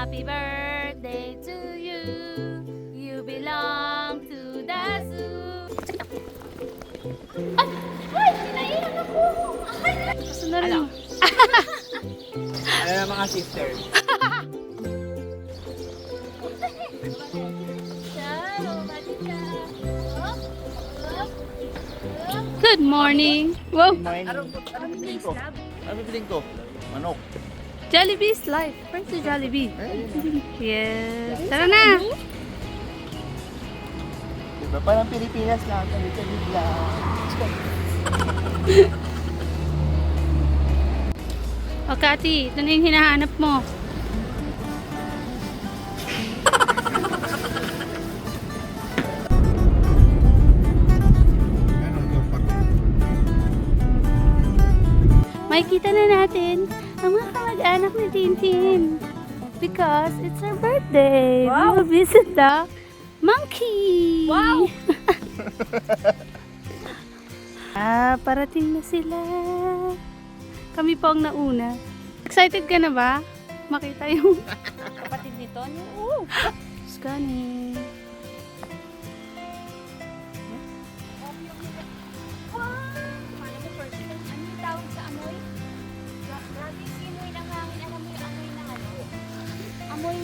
Happy birthday to you. You belong to the zoo. Ay! Pinailan ako! Gusto na rin. Ano mga sister? Good morning. Wow. Anong bibiling ko? Anong bibiling ko? Manok. Jollibee's life. Where's the Jollibee? Yes. Tara na. Diba parang Pilipinas lang. Kami lang. O Kati, ito na yung hinahanap mo. Makikita na natin ang mga kamag-anak ni Tintin. Because it's her birthday. Wow. We will visit the monkey. Wow! Parating na sila. Kami po ang nauna. Excited ka na ba? Makita yung Kapatid nito, no? scanning. Paano mo first? Ano yung tawag sa amoy? Grabe, simoy ng hangin. Alam mo yung amoy ng ano? Amoy.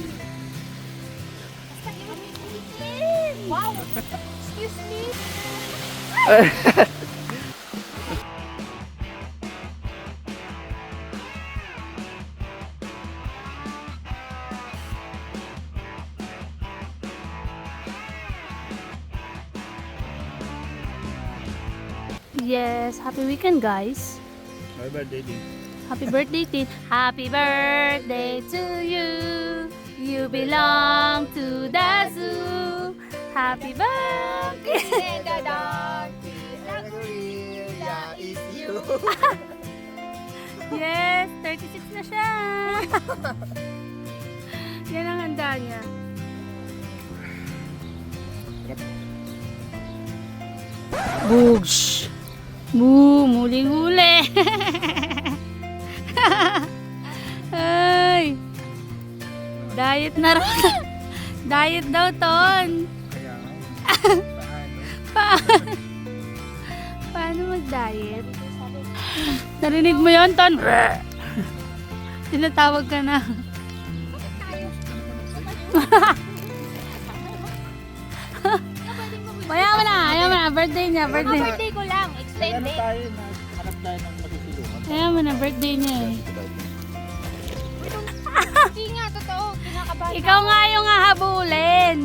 Basta yung bitin! Wow! Excuse me? Yes, happy weekend guys. My birthday din. Happy birthday, Tin. Happy birthday to you. You belong to the zoo. Happy birthday. The dog. is you. Yes, 36 na siya. Yan ang handa niya. Boogs. Boo, muling huli. Ay. Diet na raw. Diet daw, Ton. Kaya nga. Pa- Paano mag-diet? Narinig mo yon, Ton? Tinatawag ka na. Ayaw mo na. Birthday niya, birthday. Birthday ko lang. Ano Extended. tayo? Hanap tayo ng magsisilungan. Ayaw mo na, birthday niya eh. Hindi nga, totoo. Kinakabahan. Ikaw nga yung hahabulin.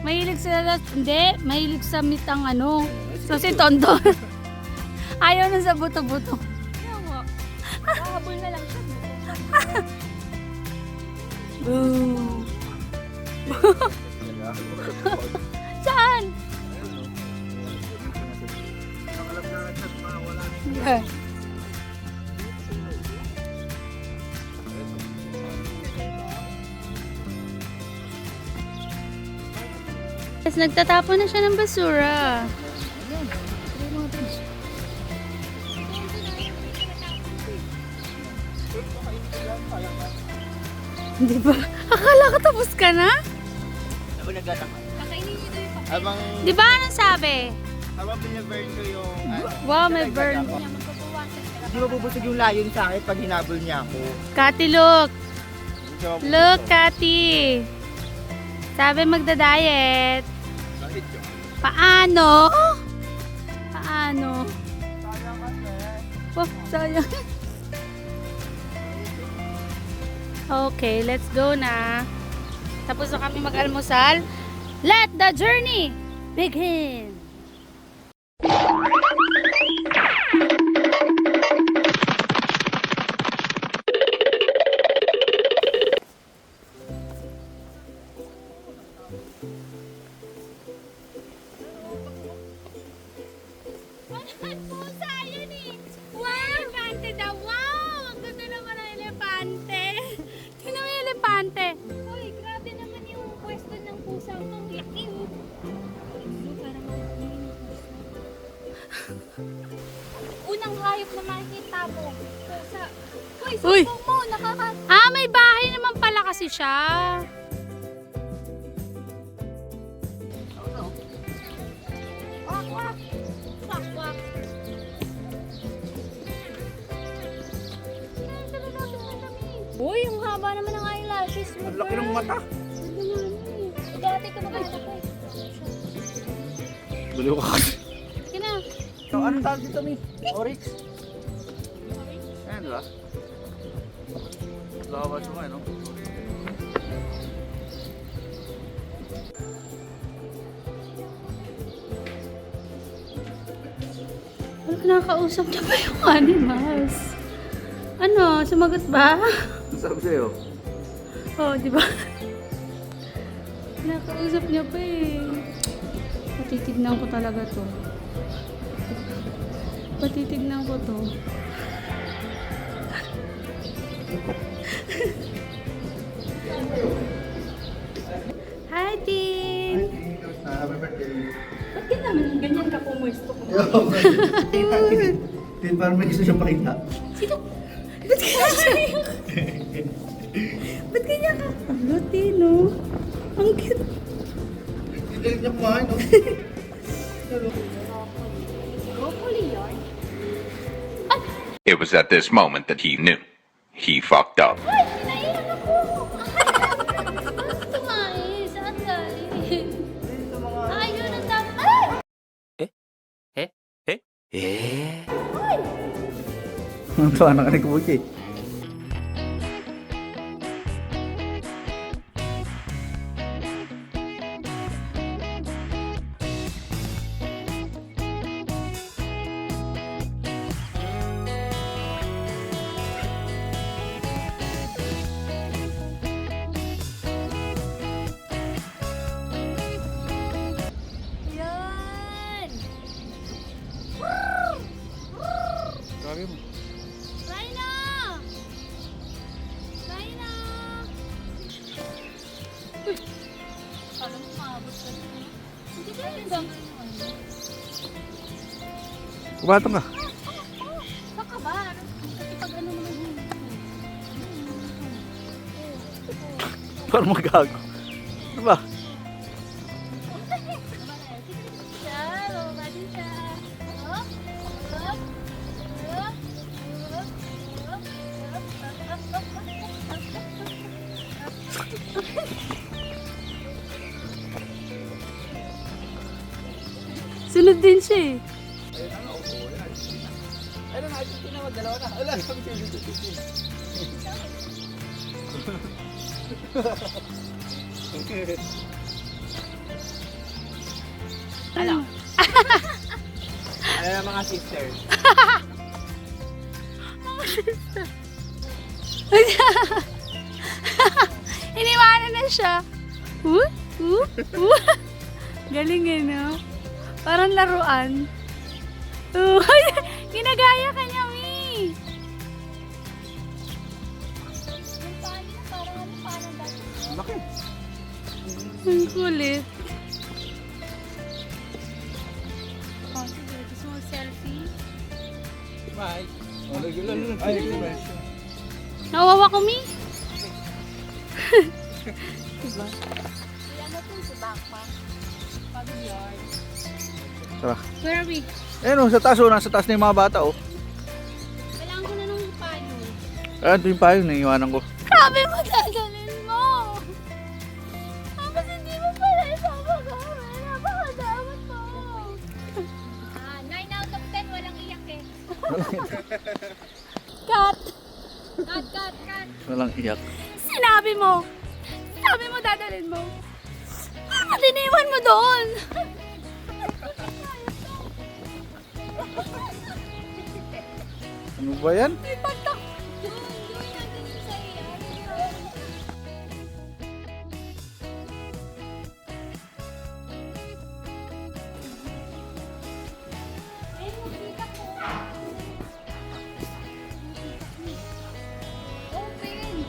Mahilig sila, hindi, mahilig sa mitang ano. So si Tondo. Ayaw na sa buto-buto. Kaya nga. Kahabol na lang siya. Boo. Saan? Yeah. Tapos nagtatapon na siya ng basura. Di ba? Akala ko tapos ka na? Ako nagtataka. Kakainin niyo ito yung papel. Habang, Di ba anong sabi? habang binaburn ko yung... Wow, may burn. Niya, magpapawasan ka. Hindi mabubusog yung layon sa akin pag hinabol niya ako. Kati, look. Hindi siya mabubusog. Look, Kati. Sabi magda-diet. Bakit yun? Paano? Paano? Sayang kasi. Oh, sayang. Okay, let's go na. Tapos na kami mag-almusal. Let the journey begin! Pusa yun eh! Wow! Elepante daw! Wow! Ang ganda naman ng elepante! Tingnan mo yung elepante! Uy, grabe naman yung pwesto ng pusa. Ang laki. Parang unang hayop malapit na makikita mo. Sa... Uy! Sumbong mo, nakaka... Ah, may bahay naman pala kasi siya. Wak, wak. Wak, wak. Uy, ang haba naman ng eyelashes mo. Ang laki ng mata. Dati ko maghanap eh. Baliw ka kasi. Sige na. So, anong tawag dito, Mi? Oryx? Ayan, diba? Lawa siya nga, no? Ano, kinakausap niya ba yung animals? Ano, sumagot ba? Ang sabi sa'yo? Oo, di ba? Kinakausap niya pa eh. Patitignan ko talaga to. Patitignan ko to. Hi, Tin! Happy birthday. Ba't ka naman ganyan ka pumuesto ko? Tin, parang may gusto siyang pakita. Sino? Ba't ganyan? Ba't ganyan ka? Ano, Tin, no? Ang cute. Hindi niya kumain, no? Broccoli yarn. It was at this moment that he knew. He fucked up. Ay, pinailan ako. Bakit tumae? Saan galing? Ayun ang dami. Ay! Ang tawa na ka ni Kubuchi. Yan! Sabi mo. Rhino! Rhino! Paano mo maabot ka dito? Hindi ka rin ba? Kumatong ka. Baka ba? Kasi pag ano naman yun. Parang magago. Ano ba? Siya, baba din siya. Oh, oh, Sunod din siya eh. Ayun na, ito na magdalawa na. Wala, sabi sa'yo dito. Ano? Ano na mga sisters? Iniwanan na siya. Galing eh, no? Parang laruan. Ginagaya ka niya, Mi. yung paano, parang ano, parang dati. Laki. Ang kulit. Oh, sige. Gusto mo selfie? Bye. Ay, Nawawa ko, Mi. Yan na po si Backpack. Pag-yard. Tara. Where are we? Ayun oh, sa taas oh. Nasa taas na yung mga bata oh. Kailangan ko na ng payo. Ayun, ito yung payo. Naiiwanan ko. Grabe mo dadalhin mo. Tapos hindi mo pala isama kami. Napakadamot mo. 9 out of 10, walang iyak eh. Cut. Cut, cut, cut. Walang iyak. Sinabi mo. Sabi mo dadalhin mo. Bakit iniwan mo doon? Ano ba yan? May pagtak. Gawin natin yung sa iyan. Ay, makita ko. Open.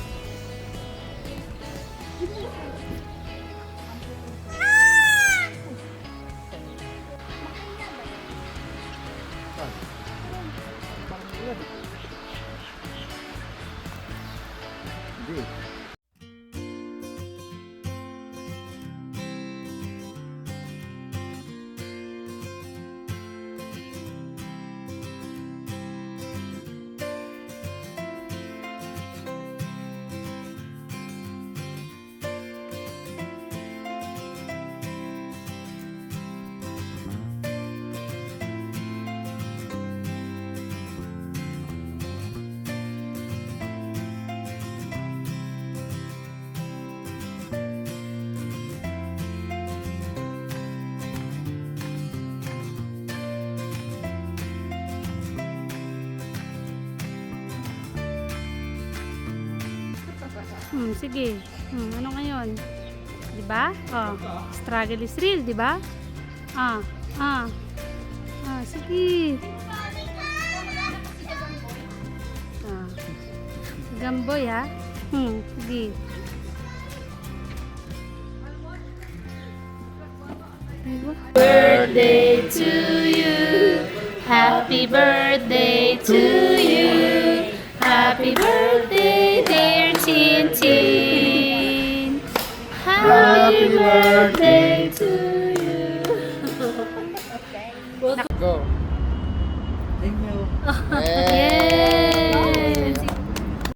Sige. Ano ngayon? Di ba? Oh, struggle is real, di ba? Sige. Gamboy, ha? Sige. Birthday to you. Happy birthday to you. Happy birthday, dear Chin Chin. Happy birthday to